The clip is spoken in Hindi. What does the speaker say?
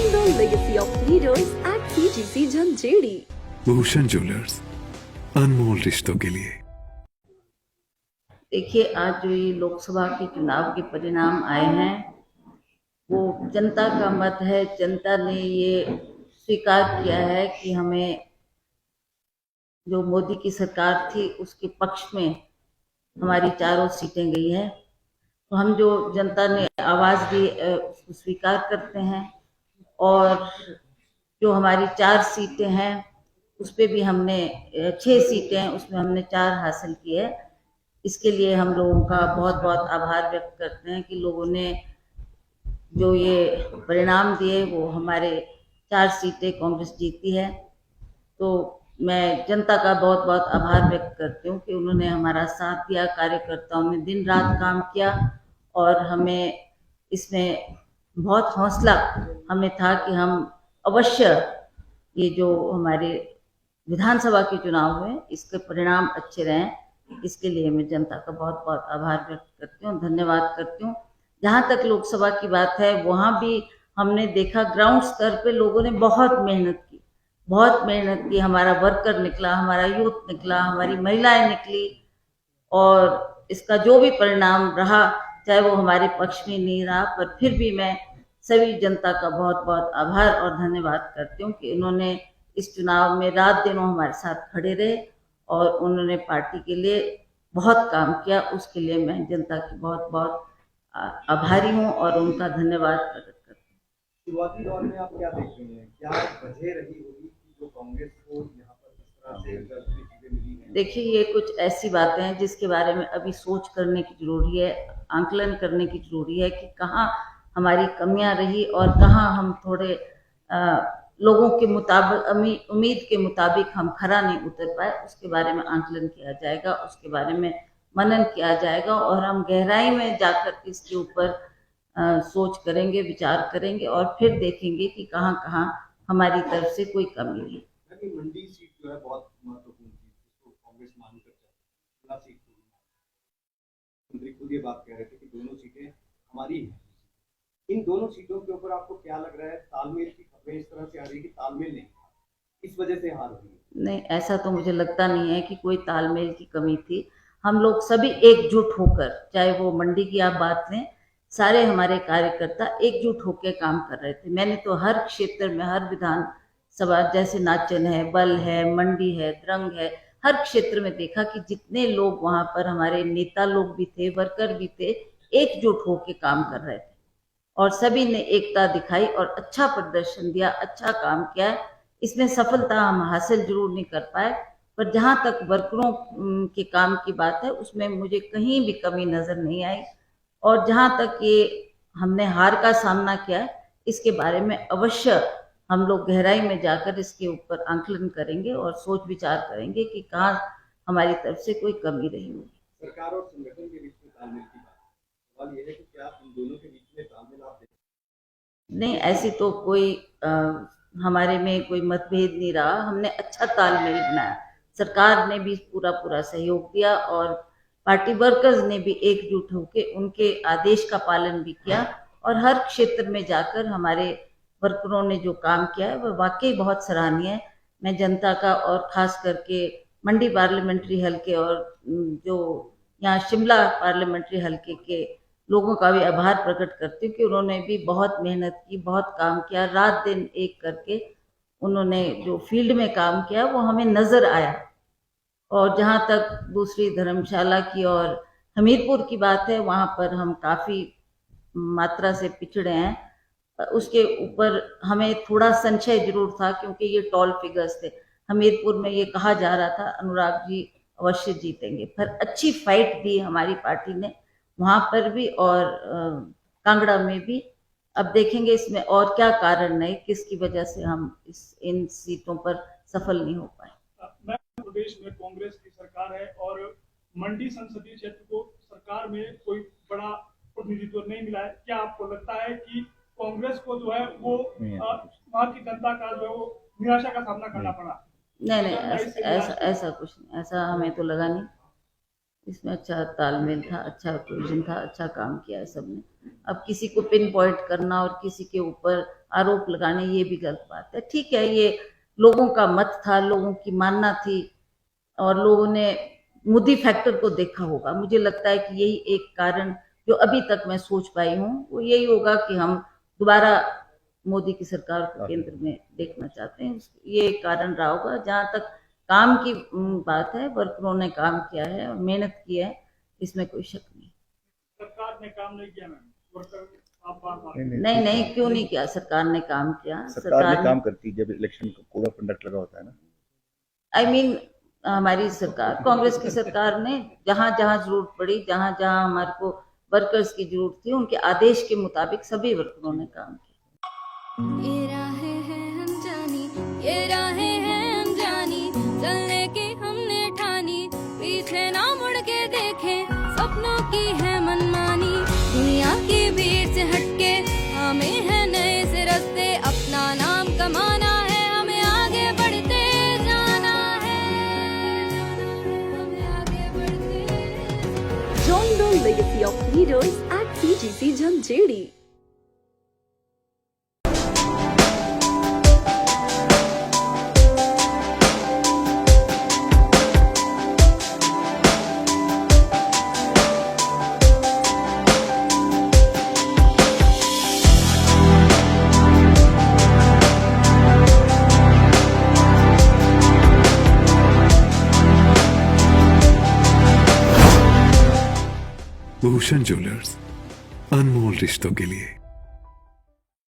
Building the legacy of leaders at CGC Jhanjeri. Bhushan jewellers, अनमोल रिश्तों के लिए। देखिए, आज जो ये लोकसभा के चुनाव के परिणाम आए हैं वो जनता का मत है। जनता ने ये स्वीकार किया है कि हमें जो मोदी की सरकार थी उसके पक्ष में हमारी चारों सीटें गई हैं। तो हम जो जनता ने आवाज़ दी उसको स्वीकार करते हैं और जो हमारी 4 सीटें हैं उस पे भी हमने 6 सीटें हैं उसमें हमने 4 हासिल की है। इसके लिए हम लोगों का बहुत बहुत आभार व्यक्त करते हैं कि लोगों ने जो ये परिणाम दिए वो हमारे 4 सीटें कांग्रेस जीती है। तो मैं जनता का बहुत बहुत आभार व्यक्त करती हूँ कि उन्होंने हमारा साथ दिया, कार्यकर्ताओं ने दिन रात काम किया और हमें इसमें बहुत हौसला हमें था कि हम अवश्य ये जो हमारे विधानसभा के चुनाव हुए इसके परिणाम अच्छे रहें। इसके लिए मैं जनता का बहुत बहुत आभार व्यक्त करती हूँ, धन्यवाद करती हूँ। जहाँ तक लोकसभा की बात है वहाँ भी हमने देखा ग्राउंड स्तर पे लोगों ने बहुत मेहनत की। हमारा वर्कर निकला, हमारा यूथ निकला, हमारी महिलाएं निकली और इसका जो भी परिणाम रहा चाहे वो हमारे पक्ष में नहीं रहा, पर फिर भी मैं सभी जनता का बहुत बहुत आभार और धन्यवाद करती हूँ कि उन्होंने इस चुनाव में रात दिनों हमारे साथ खड़े रहे और उन्होंने पार्टी के लिए बहुत काम किया। उसके लिए मैं जनता की बहुत बहुत आभारी हूँ और उनका धन्यवाद प्रकट करती हूँ। शुरुआती दौर में आप क्या देख रही हैं, क्या वजह रही होगी कि जो कांग्रेस को यहाँ पर इस तरह से चीजें मिली हैं? देखिए, ये कुछ ऐसी बातें हैं जिसके बारे में अभी सोच करने की जरूरी है, आंकलन करने की जरूरी है कि कहाँ हमारी कमियां रही और कहाँ हम थोड़े लोगों के मुताबिक उम्मीद के मुताबिक हम खरा नहीं उतर पाए। उसके बारे में आंकलन किया जाएगा, उसके बारे में मनन किया जाएगा और हम गहराई में जाकर इसके ऊपर सोच करेंगे, विचार करेंगे और फिर देखेंगे कि कहाँ कहाँ हमारी तरफ से कोई कमी है। मंडी सीट जो है बहुत महत्वपूर्ण थी, जिसको कांग्रेस मांग कर चलती है। मंत्री खुद ये बात कह रहे थे कि दोनों सीटें हमारी हैं। इन दोनों सीटों के ऊपर आपको क्या लग रहा है? तालमेल की खबरें इस तरह से आ रही है कि तालमेल नहीं, इस वजह से हार हुई है। नहीं, ऐसा तो मुझे लगता नहीं है कि कोई तालमेल की कमी थी। हम लोग सभी एकजुट होकर, चाहे वो मंडी की आप बात लें, सारे हमारे कार्यकर्ता एकजुट होकर काम कर रहे थे। मैंने तो हर क्षेत्र में, हर विधानसभा जैसे नाचन है, बल है, मंडी है, द्रंग है, हर क्षेत्र में देखा कि जितने लोग वहाँ पर हमारे नेता लोग भी थे, वर्कर भी थे, एकजुट होकर काम कर रहे थे और सभी ने एकता दिखाई और अच्छा प्रदर्शन दिया, अच्छा काम किया। इसमें सफलता हम हासिल जरूर नहीं कर पाए, पर जहाँ तक वर्करों के काम की बात है उसमें मुझे कहीं भी कमी नज़र नहीं आई। और जहाँ तक ये हमने हार का सामना किया है इसके बारे में अवश्य हम लोग गहराई में जाकर इसके ऊपर आंकलन करेंगे और सोच विचार करेंगे कि कहाँ हमारी तरफ से कोई कमी रही होगी। सरकार और संगठन के बीच में तालमेल की बात, सवाल ये है कि क्या इन दोनों के बीच में तालमेल आप देखें? नहीं, ऐसी तो कोई हमारे में कोई मतभेद नहीं रहा। हमने अच्छा तालमेल बनाया, सरकार ने भी पूरा सहयोग दिया और पार्टी वर्कर्स ने भी एकजुट होकर उनके आदेश का पालन भी किया और हर क्षेत्र में जाकर हमारे वर्करों ने जो काम किया है वह वाकई बहुत सराहनीय है। मैं जनता का और खास करके मंडी पार्लियामेंट्री हलके और जो यहाँ शिमला पार्लियामेंट्री हलके के लोगों का भी आभार प्रकट करती हूँ कि उन्होंने भी बहुत मेहनत की, बहुत काम किया, रात दिन एक करके उन्होंने जो फील्ड में काम किया वो हमें नज़र आया। और जहाँ तक दूसरी धर्मशाला की और हमीरपुर की बात है, वहाँ पर हम काफ़ी मात्रा से पिछड़े हैं। उसके ऊपर हमें थोड़ा संशय जरूर था क्योंकि ये टॉल फिगर्स थे। हमीरपुर में ये कहा जा रहा था अनुराग जी अवश्य जीतेंगे, पर अच्छी फाइट दी हमारी पार्टी ने वहाँ पर भी और कांगड़ा में भी। अब देखेंगे इसमें और क्या कारण है, किसकी वजह से हम इन सीटों पर सफल नहीं हो पाए। प्रदेश में कांग्रेस की सरकार है और मंडी संसदीय क्षेत्र को सरकार में कोई बड़ा प्रतिनिधित्व नहीं मिला है। क्या आपको लगता है कि कांग्रेस को जो है वो वहाँ की जनता का जो है वो निराशा का सामना करना पड़ा? नहीं, ऐसा कुछ नहीं, ऐसा हमें तो लगा नहीं। इसमें अच्छा तालमेल था, अच्छा कोहेजन था, अच्छा काम किया है सबने। अब किसी को पिन पॉइंट करना और किसी के ऊपर आरोप लगाने ये भी गलत बात है। ठीक है, ये लोगों का मत था, लोगों की मानना थी और लोगों ने मोदी फैक्टर को देखा होगा। मुझे लगता है कि यही एक कारण जो अभी तक मैं सोच पाई हूँ वो यही होगा कि हम दोबारा मोदी की सरकार को केंद्र में देखना चाहते हैं। ये एक कारण रहा होगा। जहाँ तक काम की बात है, वर्करों ने काम किया है और मेहनत की है, इसमें कोई शक नहीं। सरकार ने काम नहीं किया मैम, वर्कर आप बार-बार नहीं नहीं, क्यों नहीं किया? सरकार ने काम किया। सरकार ने काम करती है जब इलेक्शन का कोड ऑफ कंडक्ट लगा होता है ना। आई मीन हमारी सरकार, कांग्रेस की सरकार ने जहां जहां जरूरत पड़ी, जहां जहां हमारे को वर्कर्स की जरूरत थी, उनके आदेश के मुताबिक सभी वर्करों ने काम किया। ये राहें हैं अनजानी, ये राहें हैं अनजानी, चलने की हमने ठानी, पीछे ना मुड़ के देखें, सपनों की है मनमानी, दुनिया की भीड़ से हटके हमें है नए से रास्ते, अपना नाम कमाना है, हमें आगे बढ़ते जाना है, हमें आगे बढ़ते। Join the legacy of leaders at CGC Janjeri. Bhushan jewellers, अनमोल रिश्तों के लिए।